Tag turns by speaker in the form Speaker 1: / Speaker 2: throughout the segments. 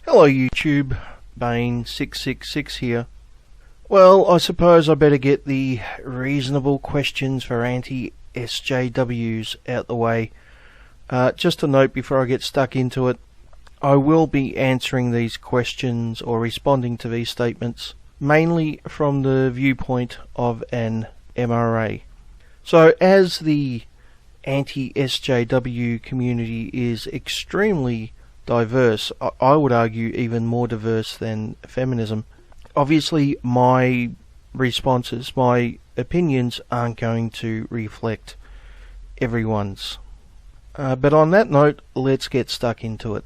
Speaker 1: Hello YouTube, Bane666 here. Well, I suppose I better get the reasonable questions for anti-SJWs out the way. Just a note before I get stuck into it, I will be answering these questions or responding to these statements mainly from the viewpoint of an MRA. So as the anti-SJW community is extremely diverse, I would argue even more diverse than feminism, obviously my responses, my opinions aren't going to reflect everyone's. But on that note, let's get stuck into it.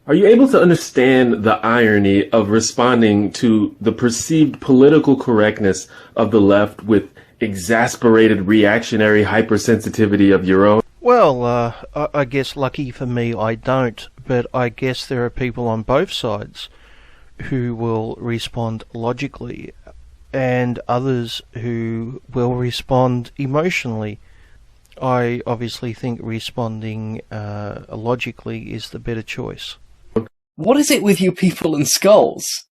Speaker 2: Are you able to understand the irony of responding to the perceived political correctness of the left with exasperated reactionary hypersensitivity of your own?
Speaker 1: Well, I guess lucky for me I don't, but I guess there are people on both sides who will respond logically and others who will respond emotionally. I obviously think responding logically is the better choice.
Speaker 3: What is it with you people and skulls?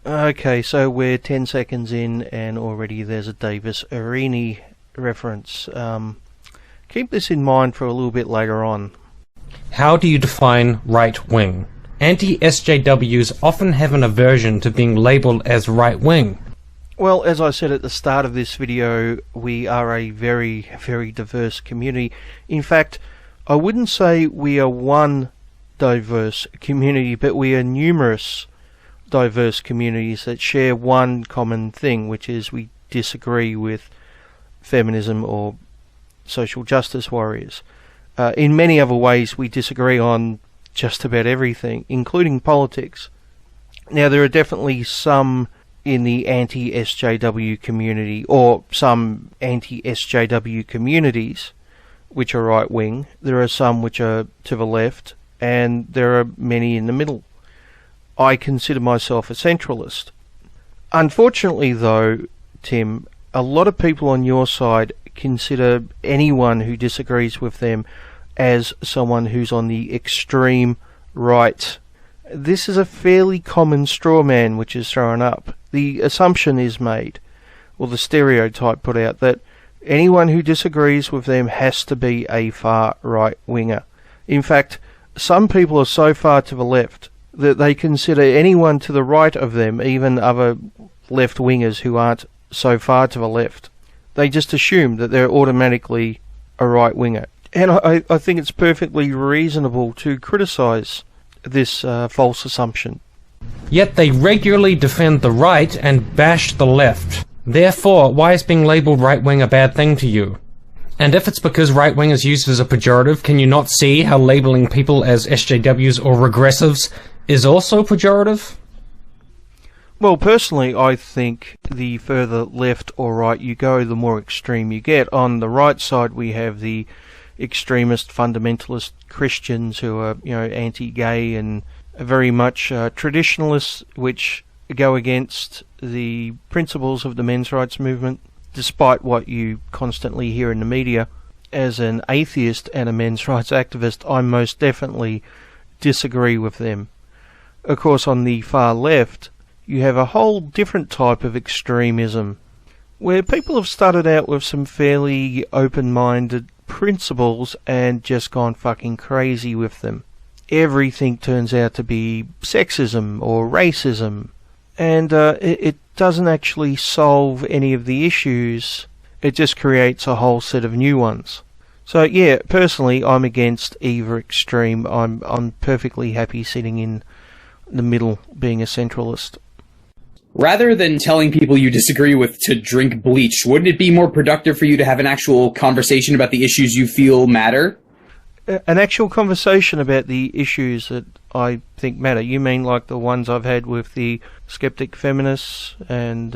Speaker 1: Okay, so we're 10 seconds in and already there's a Davis Arini reference. Keep this in mind for a little bit later on.
Speaker 4: How do you define right-wing? Anti-SJWs often have an aversion to being labelled as right-wing.
Speaker 1: Well, as I said at the start of this video, we are a very, very diverse community. In fact, I wouldn't say we are one diverse community, but we are numerous diverse communities that share one common thing, which is we disagree with feminism or social justice warriors. In many other ways, we disagree on just about everything, including politics. Now, there are definitely some in the anti-SJW community, or some anti-SJW communities, which are right-wing. There are some which are to the left, and there are many in the middle. I consider myself a centralist. Unfortunately, though, Tim, a lot of people on your side consider anyone who disagrees with them as someone who's on the extreme right. This is a fairly common straw man which is thrown up. The assumption is made, or the stereotype put out, that anyone who disagrees with them has to be a far right winger. In fact, some people are so far to the left that they consider anyone to the right of them, even other left wingers who aren't so far to the left, they just assume that they're automatically a right winger. And I think it's perfectly reasonable to criticise this false assumption.
Speaker 4: Yet they regularly defend the right and bash the left. Therefore, why is being labelled right-wing a bad thing to you? And if it's because right-wing is used as a pejorative, can you not see how labelling people as SJWs or regressives is also pejorative?
Speaker 1: Well, personally, I think the further left or right you go, the more extreme you get. On the right side, we have the extremist fundamentalist Christians who are, anti-gay and very much traditionalists, which go against the principles of the men's rights movement, despite what you constantly hear in the media. As an atheist and a men's rights activist, I most definitely disagree with them. Of course, on the far left, you have a whole different type of extremism, where people have started out with some fairly open-minded principles and just gone fucking crazy with them. Everything turns out to be sexism or racism, and it doesn't actually solve any of the issues. It just creates a whole set of new ones. So yeah, personally, I'm against either extreme. I'm perfectly happy sitting in the middle, being a centralist.
Speaker 3: Rather than telling people you disagree with to drink bleach, wouldn't it be more productive for you to have an actual conversation about the issues you feel matter?
Speaker 1: An actual conversation about the issues that I think matter? You mean like the ones I've had with the skeptic feminists and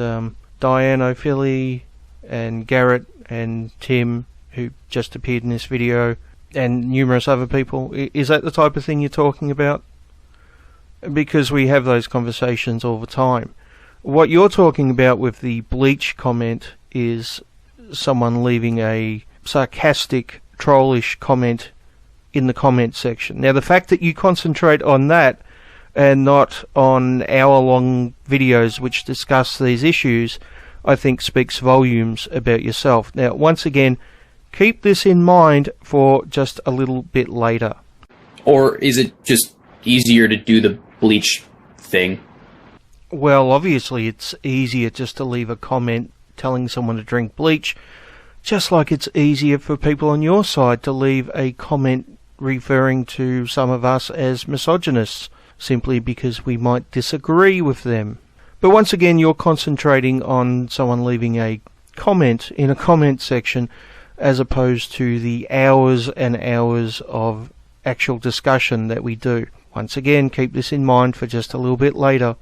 Speaker 1: Diane O'Philly and Garrett and Tim, who just appeared in this video, and numerous other people? Is that the type of thing you're talking about? Because we have those conversations all the time. What you're talking about with the bleach comment is someone leaving a sarcastic, trollish comment in the comment section. Now, the fact that you concentrate on that and not on hour-long videos which discuss these issues, I think speaks volumes about yourself. Now, once again, keep this in mind for just a little bit later.
Speaker 3: Or is it just easier to do the bleach thing?
Speaker 1: Well, obviously it's easier just to leave a comment telling someone to drink bleach, just like it's easier for people on your side to leave a comment referring to some of us as misogynists, simply because we might disagree with them. But once again, you're concentrating on someone leaving a comment in a comment section as opposed to the hours and hours of actual discussion that we do. Once again, keep this in mind for just a little bit later.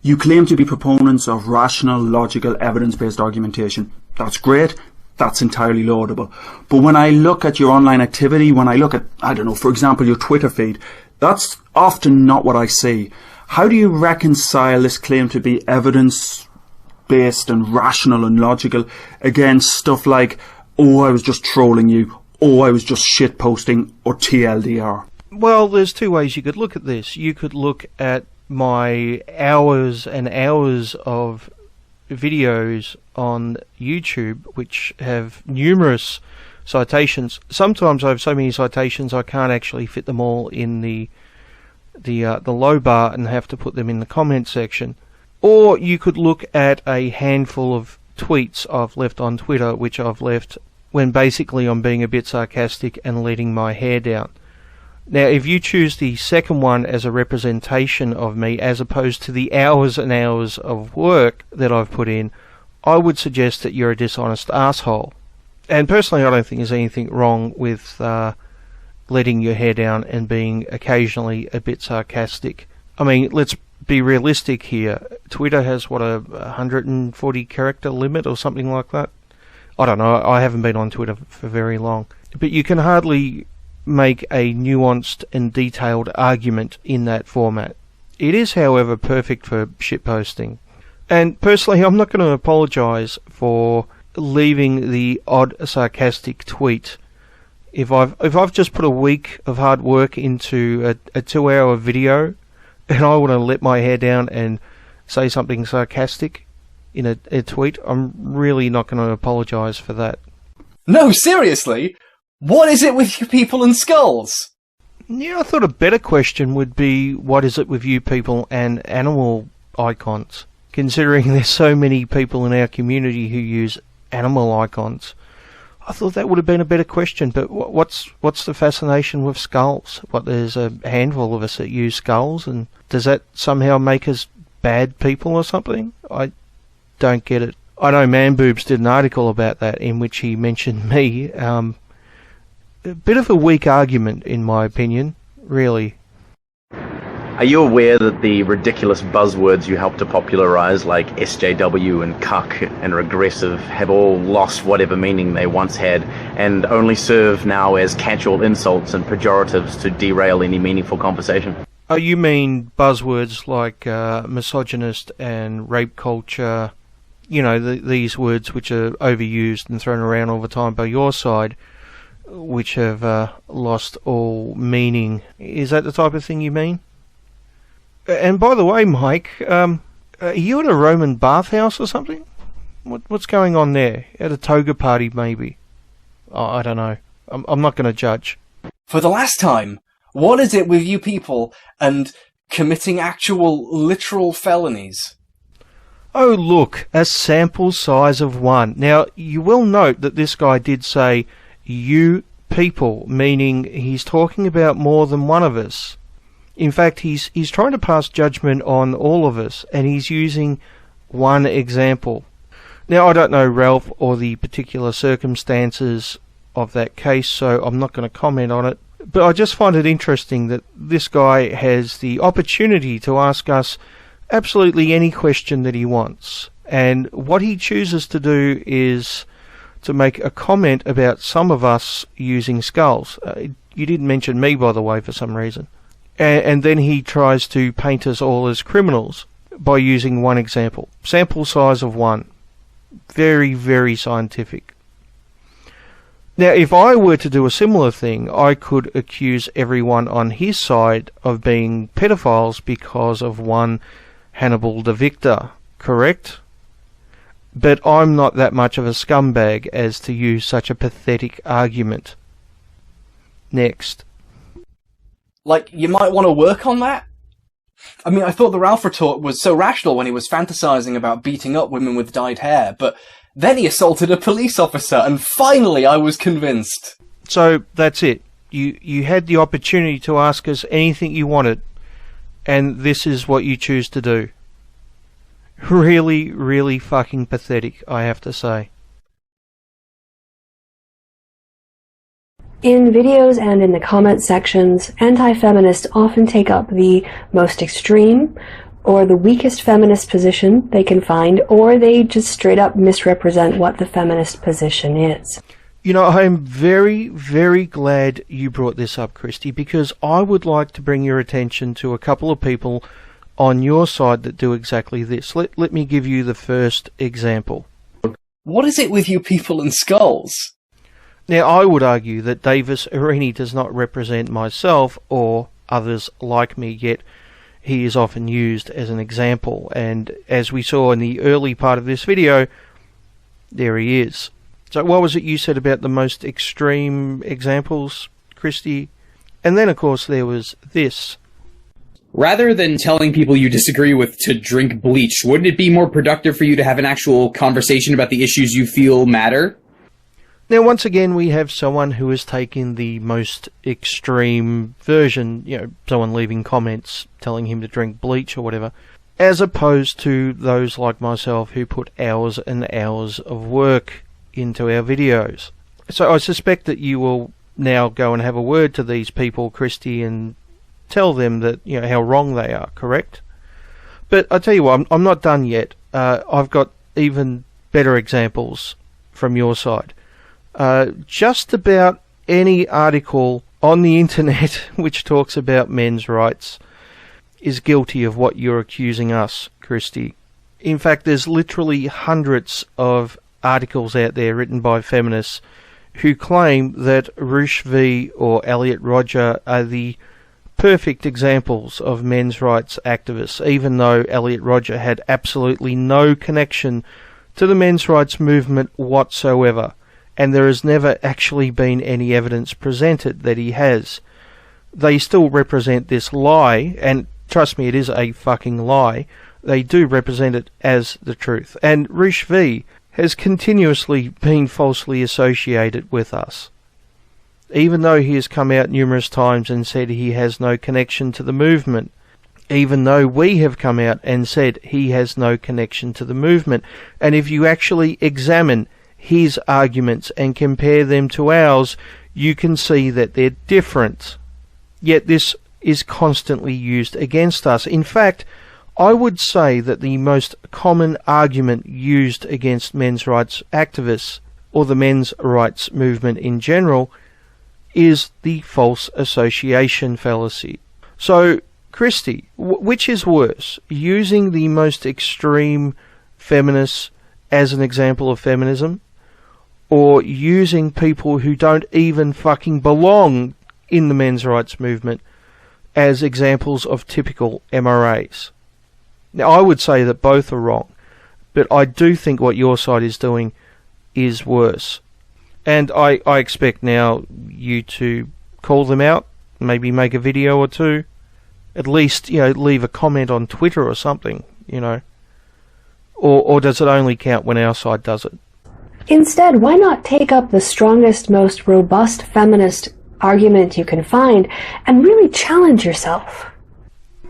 Speaker 5: You claim to be proponents of rational, logical, evidence-based argumentation. That's great. That's entirely laudable. But when I look at your online activity, when I look at, I don't know, for example, your Twitter feed, that's often not what I see. How do you reconcile this claim to be evidence-based and rational and logical against stuff like, oh, I was just trolling you, oh, I was just shitposting, or TLDR?
Speaker 1: Well, there's two ways you could look at this. You could look at my hours and hours of videos on YouTube, which have numerous citations. Sometimes I have so many citations I can't actually fit them all in the low bar and have to put them in the comment section. Or you could look at a handful of tweets I've left on Twitter, which I've left when basically I'm being a bit sarcastic and letting my hair down. Now, if you choose the second one as a representation of me, as opposed to the hours and hours of work that I've put in, I would suggest that you're a dishonest asshole. And personally, I don't think there's anything wrong with letting your hair down and being occasionally a bit sarcastic. I mean, let's be realistic here. Twitter has, what, a 140 character limit or something like that? I don't know, I haven't been on Twitter for very long. But you can hardly make a nuanced and detailed argument in that format. It is, however, perfect for shitposting. And personally, I'm not going to apologise for leaving the odd sarcastic tweet. If I've just put a week of hard work into a 2-hour video, and I want to let my hair down and say something sarcastic in a tweet, I'm really not going to apologise for that.
Speaker 6: No, seriously? What is it with you people and skulls?
Speaker 1: Yeah, I thought a better question would be, what is it with you people and animal icons? Considering there's so many people in our community who use animal icons, I thought that would have been a better question. But what's the fascination with skulls? What, there's a handful of us that use skulls, and does that somehow make us bad people or something? I don't get it. I know Man Boobs did an article about that in which he mentioned me. A bit of a weak argument, in my opinion, really.
Speaker 7: Are you aware that the ridiculous buzzwords you helped to popularize, like SJW and cuck and regressive, have all lost whatever meaning they once had and only serve now as casual insults and pejoratives to derail any meaningful conversation?
Speaker 1: Oh, you mean buzzwords like misogynist and rape culture, you know, these words which are overused and thrown around all the time by your side, which have lost all meaning. Is that the type of thing you mean? And by the way, Mike, are you at a Roman bathhouse or something? What's going on there? At a toga party, maybe? Oh, I don't know. I'm not going to judge.
Speaker 6: For the last time, what is it with you people and committing actual, literal felonies?
Speaker 1: Oh, look, a sample size of 1. Now, you will note that this guy did say, you people, meaning he's talking about more than one of us. In fact, he's trying to pass judgment on all of us, and he's using one example. Now, I don't know Ralph or the particular circumstances of that case, so I'm not going to comment on it. But I just find it interesting that this guy has the opportunity to ask us absolutely any question that he wants. And what he chooses to do is to make a comment about some of us using skulls. You didn't mention me, by the way, for some reason. And then he tries to paint us all as criminals by using one example. Sample size of 1. Very, very scientific. Now, if I were to do a similar thing, I could accuse everyone on his side of being pedophiles because of one Hannibal the Victor, correct? But I'm not that much of a scumbag as to use such a pathetic argument. Next.
Speaker 6: Like, you might want to work on that? I mean, I thought the Ralph retort was so rational when he was fantasizing about beating up women with dyed hair, but then he assaulted a police officer, and finally I was convinced.
Speaker 1: So, that's it. You had the opportunity to ask us anything you wanted, and this is what you choose to do. Really, really fucking pathetic, I have to say.
Speaker 8: In videos and in the comment sections, anti-feminists often take up the most extreme or the weakest feminist position they can find, or they just straight up misrepresent what the feminist position is.
Speaker 1: You know, I'm very, very glad you brought this up, Christy, because I would like to bring your attention to a couple of people on your side that do exactly this. Let me give you the first example.
Speaker 6: What is it with you people and skulls?
Speaker 1: Now, I would argue that Davis Irini does not represent myself or others like me, yet he is often used as an example. And as we saw in the early part of this video, there he is. So what was it you said about the most extreme examples, Christy? And then, of course, there was this.
Speaker 3: Rather than telling people you disagree with to drink bleach, wouldn't it be more productive for you to have an actual conversation about the issues you feel matter?
Speaker 1: Now, once again, we have someone who has taken the most extreme version, you know, someone leaving comments telling him to drink bleach or whatever, as opposed to those like myself who put hours and hours of work into our videos. So I suspect that you will now go and have a word to these people, Christy, and tell them that, you know, how wrong they are, correct? But I tell you what, I'm not done yet. I've got even better examples from your side. Just about any article on the internet which talks about men's rights is guilty of what you're accusing us, Christy. In fact, there's literally hundreds of articles out there written by feminists who claim that Roosh V or Elliot Rodger are the perfect examples of men's rights activists, even though Elliot Rodger had absolutely no connection to the men's rights movement whatsoever. And there has never actually been any evidence presented that he has. They still represent this lie, and trust me, it is a fucking lie. They do represent it as the truth. And Roosh V has continuously been falsely associated with us. Even though he has come out numerous times and said he has no connection to the movement. Even though we have come out and said he has no connection to the movement. And if you actually examine his arguments and compare them to ours, you can see that they're different. Yet this is constantly used against us. In fact, I would say that the most common argument used against men's rights activists, or the men's rights movement in general, is the false association fallacy. So, Christy, which is worse? Using the most extreme feminists as an example of feminism, or using people who don't even fucking belong in the men's rights movement as examples of typical MRAs? Now, I would say that both are wrong, but I do think what your side is doing is worse. And I expect now you to call them out, maybe make a video or two, at least, you know, leave a comment on Twitter or something, you know. Or does it only count when our side does it?
Speaker 8: Instead, why not take up the strongest, most robust feminist argument you can find and really challenge yourself?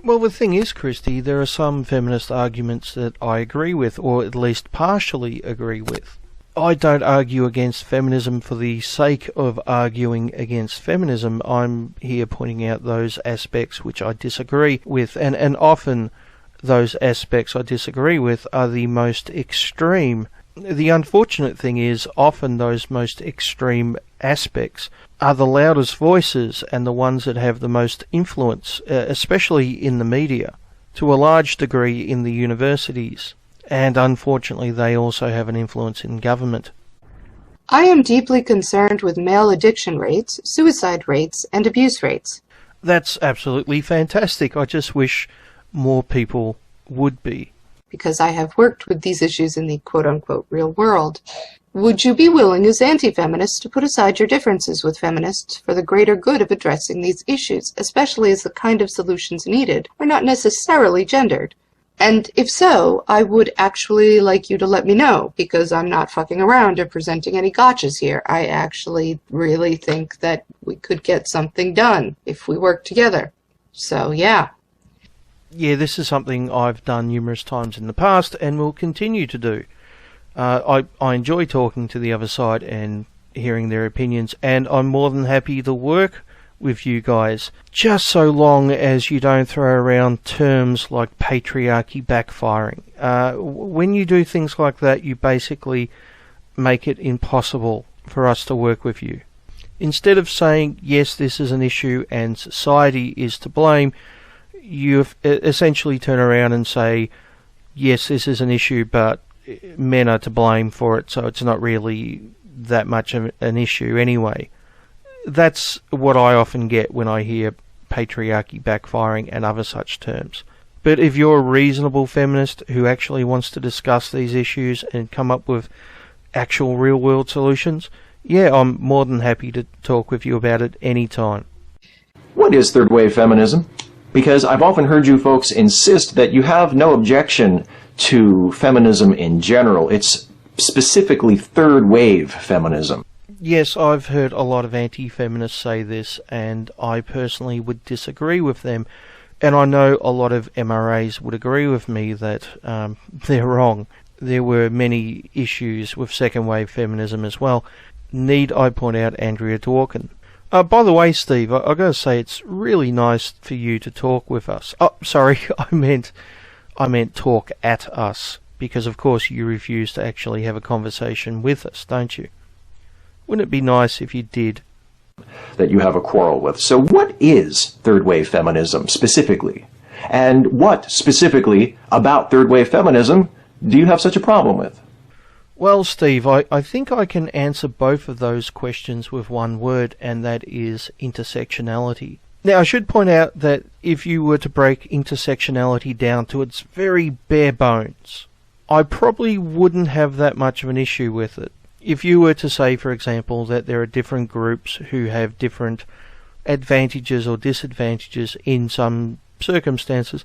Speaker 1: Well, the thing is, Christy, there are some feminist arguments that I agree with, or at least partially agree with. I don't argue against feminism for the sake of arguing against feminism. I'm here pointing out those aspects which I disagree with, and often those aspects I disagree with are the most extreme. The unfortunate thing is, often those most extreme aspects are the loudest voices and the ones that have the most influence, especially in the media, to a large degree in the universities, and unfortunately they also have an influence in government.
Speaker 9: I am deeply concerned with male addiction rates, suicide rates, and abuse rates.
Speaker 1: That's absolutely fantastic. I just wish more people would be.
Speaker 9: Because I have worked with these issues in the quote-unquote real world. Would you be willing as anti-feminists to put aside your differences with feminists for the greater good of addressing these issues, especially as the kind of solutions needed are not necessarily gendered? And if so, I would actually like you to let me know, because I'm not fucking around or presenting any gotchas here. I actually really think that we could get something done if we work together. So, yeah.
Speaker 1: Yeah, this is something I've done numerous times in the past and will continue to do. I enjoy talking to the other side and hearing their opinions, and I'm more than happy to work with you guys, just so long as you don't throw around terms like patriarchy backfiring. When you do things like that, you basically make it impossible for us to work with you. Instead of saying, yes, this is an issue and society is to blame, you essentially turn around and say, yes, this is an issue, but men are to blame for it, so it's not really that much of an issue anyway. That's what I often get when I hear patriarchy backfiring and other such terms. But if you're a reasonable feminist who actually wants to discuss these issues and come up with actual real-world solutions, yeah, I'm more than happy to talk with you about it anytime.
Speaker 10: What is third wave feminism? Because I've often heard you folks insist that you have no objection to feminism in general. It's specifically third wave feminism.
Speaker 1: Yes, I've heard a lot of anti-feminists say this, and I personally would disagree with them. And I know a lot of MRAs would agree with me that they're wrong. There were many issues with second wave feminism as well. Need I point out Andrea Dworkin? By the way, Steve, I've got to say it's really nice for you to talk with us. Oh, sorry, I meant talk at us, because of course you refuse to actually have a conversation with us, don't you? Wouldn't it be nice if you did?
Speaker 10: That you have a quarrel with. So what is third wave feminism specifically? And what specifically about third wave feminism do you have such a problem with?
Speaker 1: Well, Steve, I think I can answer both of those questions with one word, and that is intersectionality. Now, I should point out that if you were to break intersectionality down to its very bare bones, I probably wouldn't have that much of an issue with it. If you were to say, for example, that there are different groups who have different advantages or disadvantages in some circumstances,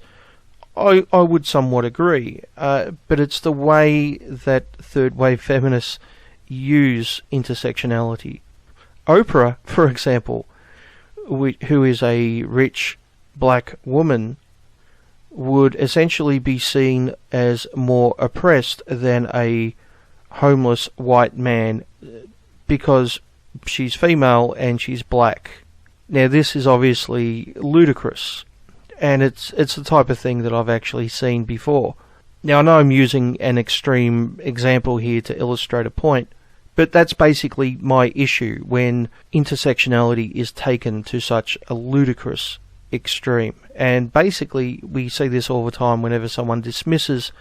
Speaker 1: I would somewhat agree. But it's the way that third wave feminists use intersectionality. Oprah, for example, who is a rich black woman, would essentially be seen as more oppressed than a homeless white man because she's female and she's black. Now, this is obviously ludicrous, and it's the type of thing that I've actually seen before. Now, I know I'm using an extreme example here to illustrate a point, but that's basically my issue when intersectionality is taken to such a ludicrous extreme. And basically, we see this all the time whenever someone dismisses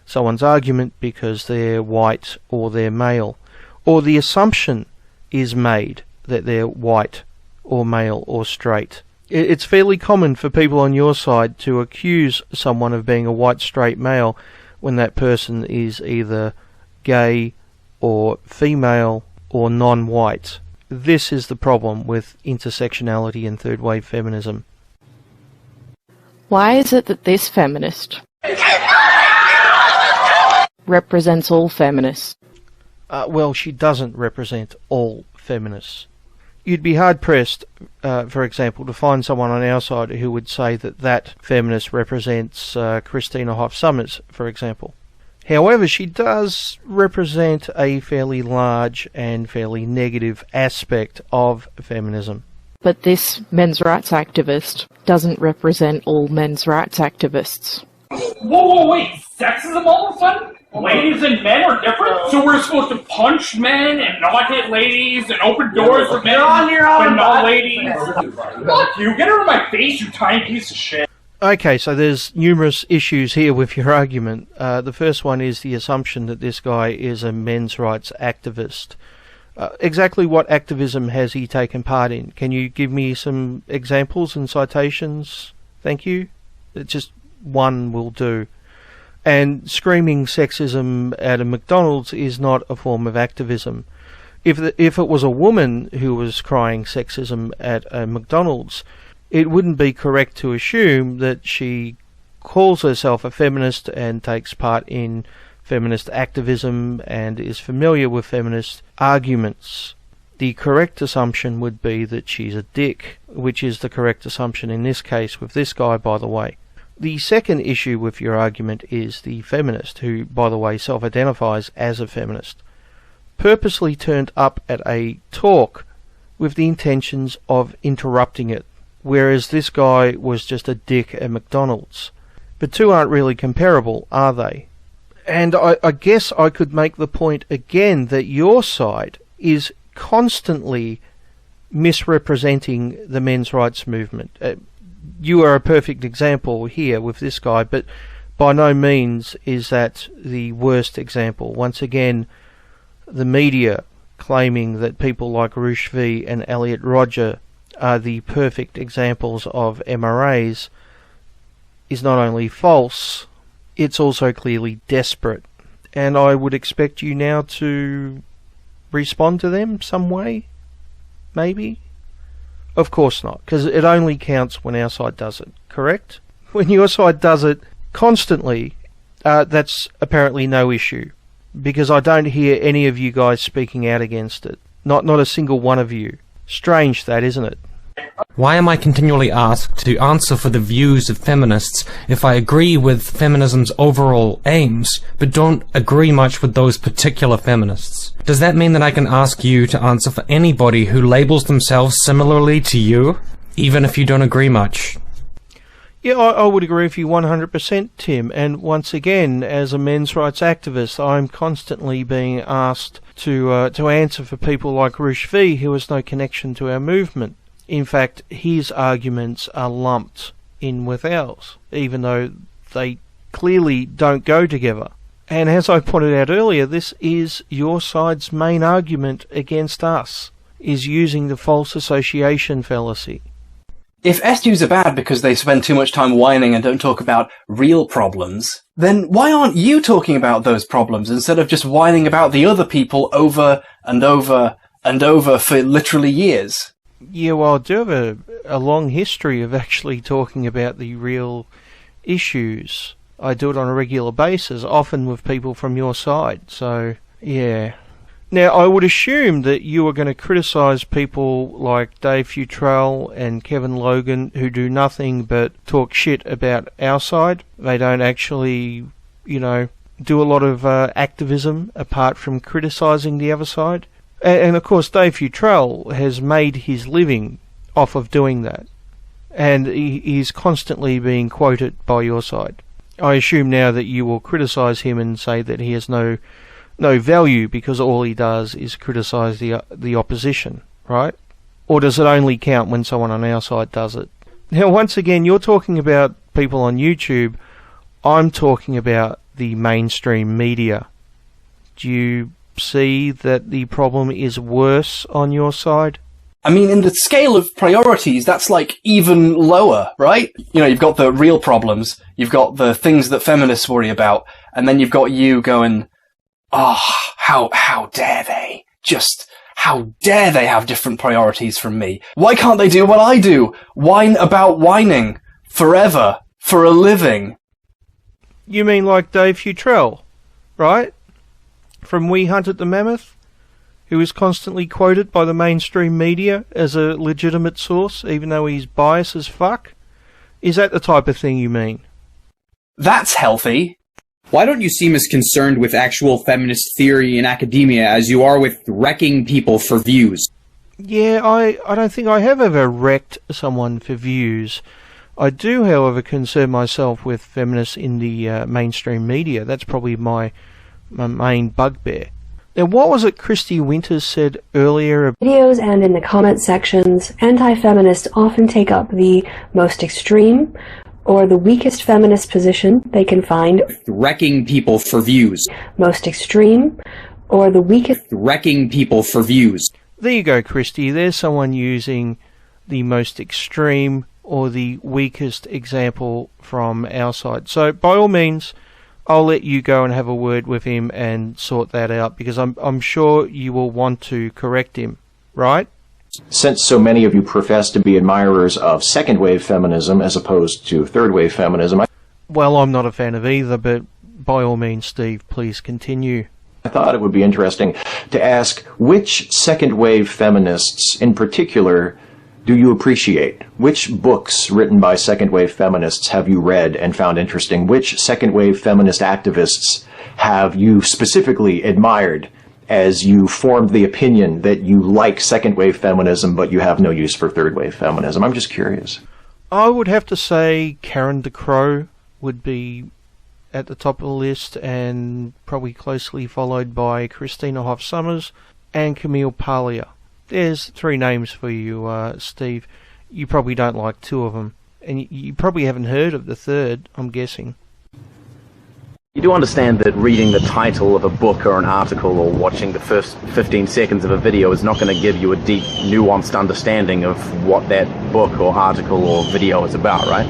Speaker 1: someone's argument because they're white or they're male, or the assumption is made that they're white or male or straight. It's fairly common for people on your side to accuse someone of being a white straight male when that person is either gay or female or non-white. This is the problem with intersectionality and third wave feminism.
Speaker 11: Why is it that this feminist represents all feminists?
Speaker 1: Well, she doesn't represent all feminists. You'd be hard-pressed, for example, to find someone on our side who would say that that feminist represents Christina Hoff Sommers, for example. However, she does represent a fairly large and fairly negative aspect of feminism.
Speaker 11: But this men's rights activist doesn't represent all men's rights activists.
Speaker 12: Whoa, wait, sexism all of a sudden? Ladies and men are different? So we're supposed to punch men and not hit ladies and open doors for men, but not ladies? Fuck you, get out of my face, you tiny piece of shit.
Speaker 1: Okay, so there's numerous issues here with your argument. The first one is the assumption that this guy is a men's rights activist. Exactly what activism has he taken part in? Can you give me some examples and citations? Thank you. Just one will do. And screaming sexism at a McDonald's is not a form of activism. If it was a woman who was crying sexism at a McDonald's, it wouldn't be correct to assume that she calls herself a feminist and takes part in feminist activism and is familiar with feminist arguments. The correct assumption would be that she's a dick, which is the correct assumption in this case with this guy, by the way. The second issue with your argument is the feminist, who, by the way, self-identifies as a feminist, purposely turned up at a talk with the intentions of interrupting it, whereas this guy was just a dick at McDonald's. The two aren't really comparable, are they? And I guess I could make the point again that your side is constantly misrepresenting the men's rights movement. You are a perfect example here with this guy, but by no means is that the worst example. Once again, the media claiming that people like Roosh V and Elliot Rodger are the perfect examples of MRAs is not only false, it's also clearly desperate. And I would expect you now to respond to them some way? Maybe? Of course not, because it only counts when our side does it, correct? When your side does it constantly, that's apparently no issue, because I don't hear any of you guys speaking out against it. Not a single one of you. Strange that, isn't it?
Speaker 4: Why am I continually asked to answer for the views of feminists if I agree with feminism's overall aims, but don't agree much with those particular feminists? Does that mean that I can ask you to answer for anybody who labels themselves similarly to you, even if you don't agree much?
Speaker 1: Yeah, I would agree with you 100%, Tim. And once again, as a men's rights activist, I'm constantly being asked to answer for people like Roosh V, who has no connection to our movement. In fact, his arguments are lumped in with ours, even though they clearly don't go together. And as I pointed out earlier, this is your side's main argument against us, is using the false association fallacy.
Speaker 6: If SJWs are bad because they spend too much time whining and don't talk about real problems, then why aren't you talking about those problems instead of just whining about the other people over and over and over for literally years?
Speaker 1: Yeah, well, I do have a long history of actually talking about the real issues. I do it on a regular basis, often with people from your side, so, yeah. Now, I would assume that you are going to criticise people like Dave Futrell and Kevin Logan, who do nothing but talk shit about our side. They don't actually, do a lot of activism apart from criticising the other side. And of course, Dave Futrell has made his living off of doing that. And he's constantly being quoted by your side. I assume now that you will criticise him and say that he has no value because all he does is criticise the opposition, right? Or does it only count when someone on our side does it? Now, once again, you're talking about people on YouTube. I'm talking about the mainstream media. Do you see that the problem is worse on your side?
Speaker 6: I mean, in the scale of priorities, that's like even lower, right? You've got the real problems, you've got the things that feminists worry about, and then you've got you going, how dare they? Just, how dare they have different priorities from me? Why can't they do what I do? Whine about whining forever for a living.
Speaker 1: You mean like Dave Futrell, right? From We Hunted the Mammoth, who is constantly quoted by the mainstream media as a legitimate source, even though he's biased as fuck? Is that the type of thing you mean?
Speaker 6: That's healthy.
Speaker 3: Why don't you seem as concerned with actual feminist theory in academia as you are with wrecking people for views?
Speaker 1: Yeah, I don't think I have ever wrecked someone for views. I do, however, concern myself with feminists in the mainstream media. That's probably my main bugbear. Now, what was it Christy Winters said earlier?
Speaker 8: Videos and in the comment sections, anti-feminists often take up the most extreme or the weakest feminist position they can find.
Speaker 3: Wrecking people for views.
Speaker 8: Most extreme or the weakest...
Speaker 3: Wrecking people for views.
Speaker 1: There you go, Christy. There's someone using the most extreme or the weakest example from our side. So, by all means, I'll let you go and have a word with him and sort that out, because I'm sure you will want to correct him, right?
Speaker 10: Since so many of you profess to be admirers of second-wave feminism as opposed to third-wave feminism,
Speaker 1: Well, I'm not a fan of either, but by all means, Steve, please continue.
Speaker 10: I thought it would be interesting to ask which second-wave feminists in particular do you appreciate? Which books written by second-wave feminists have you read and found interesting? Which second-wave feminist activists have you specifically admired as you formed the opinion that you like second-wave feminism but you have no use for third-wave feminism? I'm just curious.
Speaker 1: I would have to say Karen DeCrow would be at the top of the list, and probably closely followed by Christina Hoff Sommers and Camille Paglia. There's 3 names for you, Steve. You probably don't like 2 of them, and you probably haven't heard of the third, I'm guessing.
Speaker 7: You do understand that reading the title of a book or an article or watching the first 15 seconds of a video is not going to give you a deep, nuanced understanding of what that book or article or video is about, right?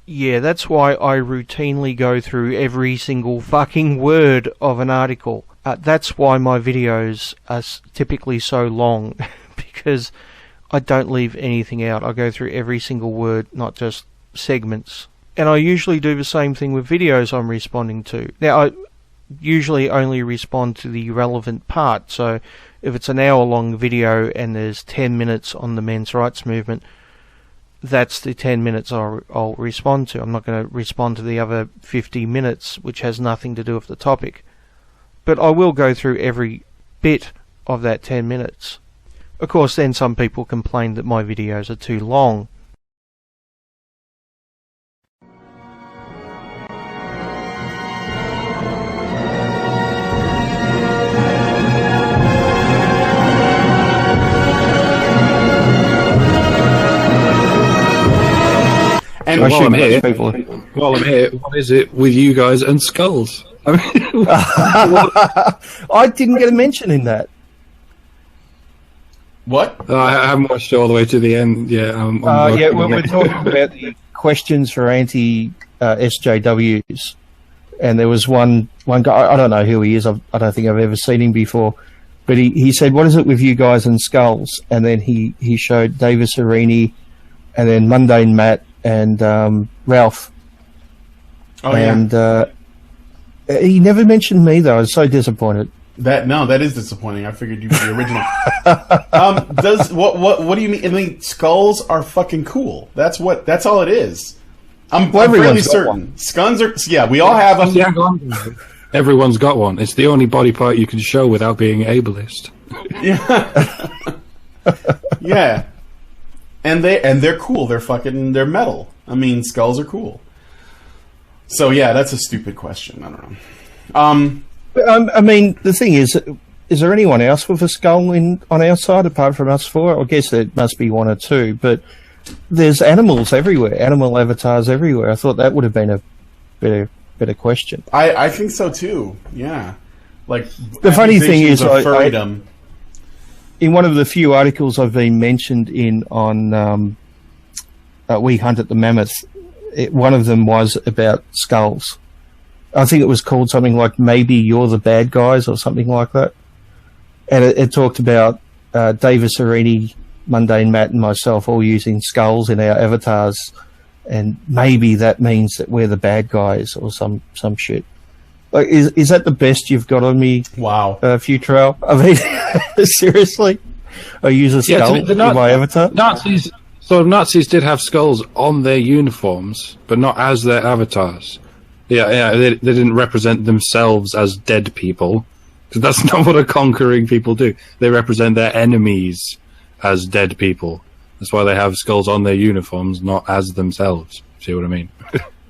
Speaker 1: Yeah, that's why I routinely go through every single fucking word of an article. That's why my videos are typically so long, because I don't leave anything out. I go through every single word, not just segments. And I usually do the same thing with videos I'm responding to. Now, I usually only respond to the relevant part, so if it's an hour-long video and there's 10 minutes on the men's rights movement, that's the 10 minutes I'll respond to. I'm not going to respond to the other 50 minutes, which has nothing to do with the topic. But I will go through every bit of that 10 minutes. Of course, then some people complain that my videos are too long.
Speaker 13: And while I'm here, what is it with you guys and skulls? I mean,
Speaker 1: I didn't get a mention in that.
Speaker 13: What? I haven't watched it all the way to the end. Yeah,
Speaker 1: we're talking about the questions for anti-SJWs, and there was one guy. I don't know who he is. I don't think I've ever seen him before, but he said, "What is it with you guys and skulls?" And then he showed Davis Arini, and then Mundane Matt and Ralph.
Speaker 14: Oh,
Speaker 1: and he never mentioned me, though. I was so disappointed.
Speaker 14: That is disappointing. I figured you'd be the original. What do you mean? I mean, skulls are fucking cool. That's all it is. I'm fairly certain. Skulls are, we all have them.
Speaker 13: Yeah, everyone's got one. It's the only body part you can show without being ableist.
Speaker 14: Yeah. Yeah. And they're cool. They're metal. I mean, skulls are cool. So yeah, that's a stupid question. I don't know.
Speaker 1: I mean, the thing is there anyone else with a skull on our side apart from us 4? I guess there must be 1 or 2, but there's animals everywhere, animal avatars everywhere. I thought that would have been a better question.
Speaker 14: I think so too. Yeah. Like,
Speaker 1: the funny thing is, in one of the few articles I've been mentioned in on We Hunt at the Mammoth, one of them was about skulls. I think it was called something like "Maybe You're the Bad Guys" or something like that. And it talked about Davis Arini, Mundane Matt, and myself all using skulls in our avatars, and maybe that means that we're the bad guys or some shit. Like, is that the best you've got on me?
Speaker 14: Wow,
Speaker 1: Futrell. I mean, seriously, I use a skull in my avatar.
Speaker 13: Nazis did have skulls on their uniforms, but not as their avatars. Yeah, they didn't represent themselves as dead people, because that's not what a conquering people do. They represent their enemies as dead people. That's why they have skulls on their uniforms, not as themselves. See what I mean?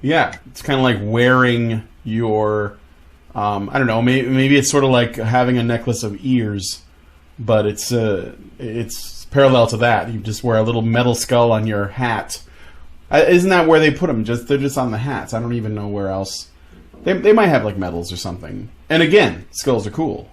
Speaker 14: Yeah, it's kind of like wearing your, I don't know, maybe it's sort of like having a necklace of ears, but it's parallel to that. You just wear a little metal skull on your hat. Isn't that where they put them? They're just on the hats. I don't even know where else. They might have like medals or something. And again, skulls are cool.